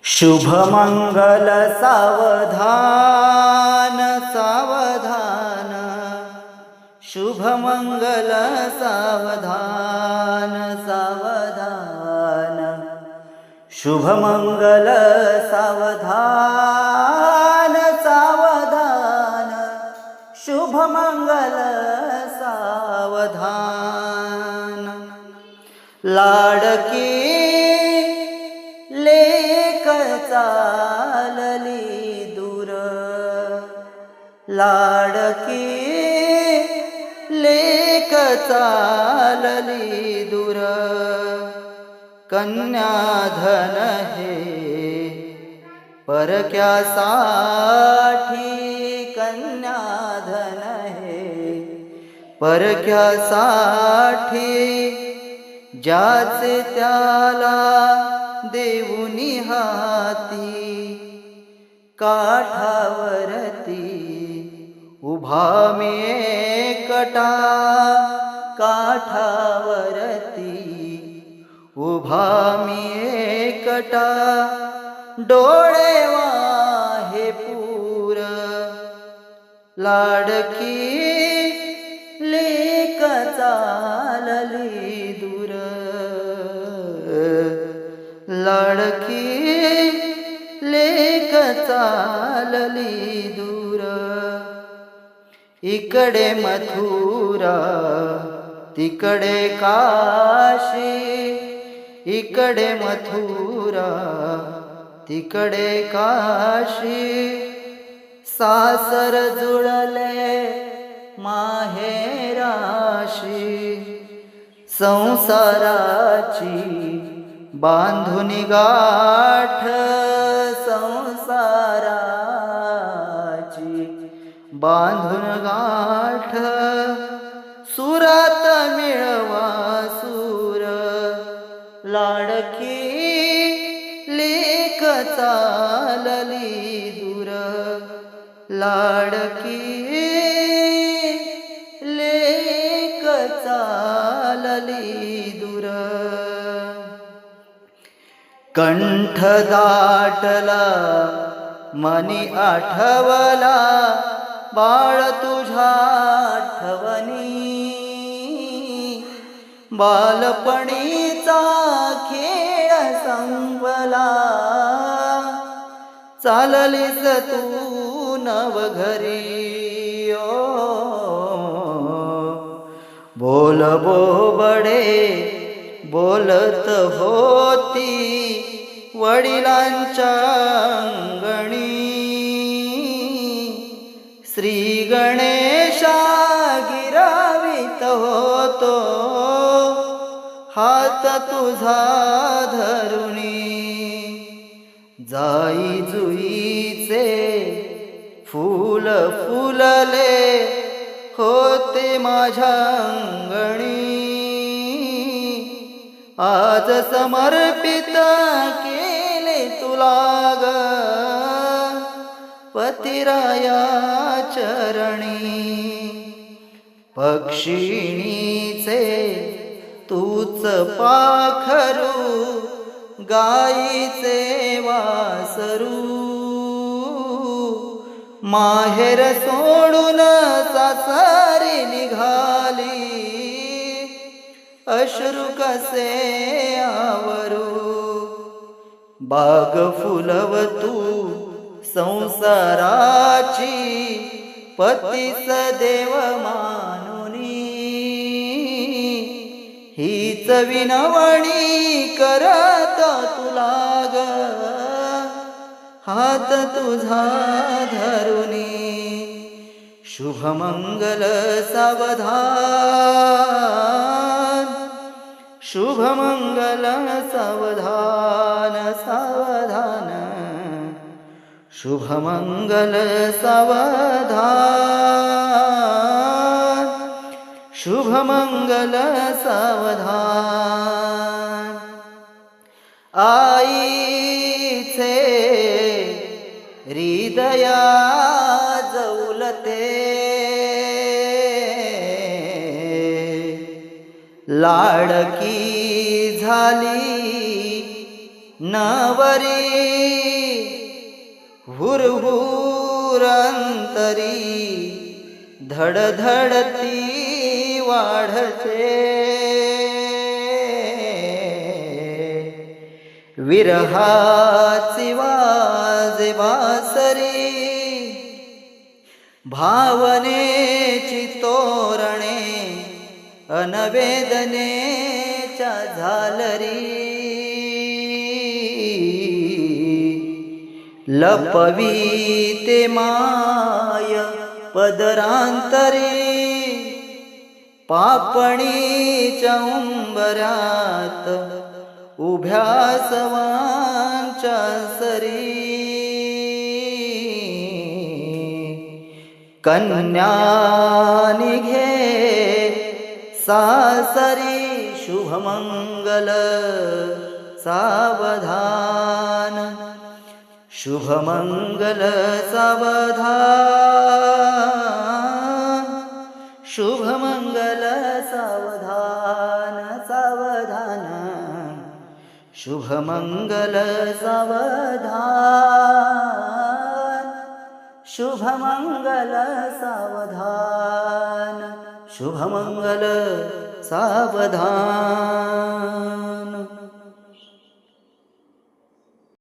शुभमंगल सावधान सावधान, शुभमंगल सावधान सावधान, शुभमंगल सावधान सावधान, शुभमंगल सावधान। लाडकी लेक चालली दूर, लाडकी लेक चालली दूर, कन्याधन हे परक्यासाठी, कन्याधन हे परक्यासाठी, ज्याचे त्याला देऊनी हाती, काठावरती उभा मी एकटा, काठावरती उभा मी एकटा, डोळे वाहे पूर, लाडकी लेक चालली दूर, लाडकी लेक चालली दूर। इकडे मथुरा तिकडे काशी, इकडे मथुरा तिकडे काशी, सासर जुळले माहेराशी, संसाराची बांधुनी गाठ, संसाराची बांधून गाठ, सुरात मिळवा सूर, लाडकी लेक चालली दूर, लाडकी लेक चालली दूर। कंठ दाटला मनी आठवला, बाळ तुझ्या आठवणी, बालपणीचा खेळ संपला, चाललीस तू नवघरी, ओ बोल बोबडे बोलत होती वडिलांच्या अंगणी, श्री गणेशा गिरावित होतो हात तुझा धरुणी, जाई जुईचे फूल फुलले होते माझ्या अंगणी, आज समर्पित केले तुला ग पतिराया चरणी, पक्षिणीचे तूच पाखरू, गाईचे वासरू, माहेर सोडून सासरी निघाली, अश्रू कसे आवरू, बाग फुलव तू संसाराची, पतीस देव मानुनी, हीच विनवणी करत तुला ग हात तुझा धरुनी, शुभमंगल सावधान, शुभमंगल सावधान सावधान, शुभमंगल सावधान, शुभमंगल सावधान। आईचे हृदया जवलते, लाडकी झाली नवरी हुरहुर अंतरी धडधडती वाढते विरहाची वाजे बासरी भावनेची तोरणे अनवेदनेच्या झालरी लपवीते माय पदरांतरी पापणीच्या उंबऱ्यात उभ्या सवांच्या सरी कन्या निघे सासरी शुभमंगल सावधान शुभमंगल सावधान शुभमंगल सावधान सावधान शुभमंगल सावधान शुभमंगल सावधान शुभमंगल सावधान।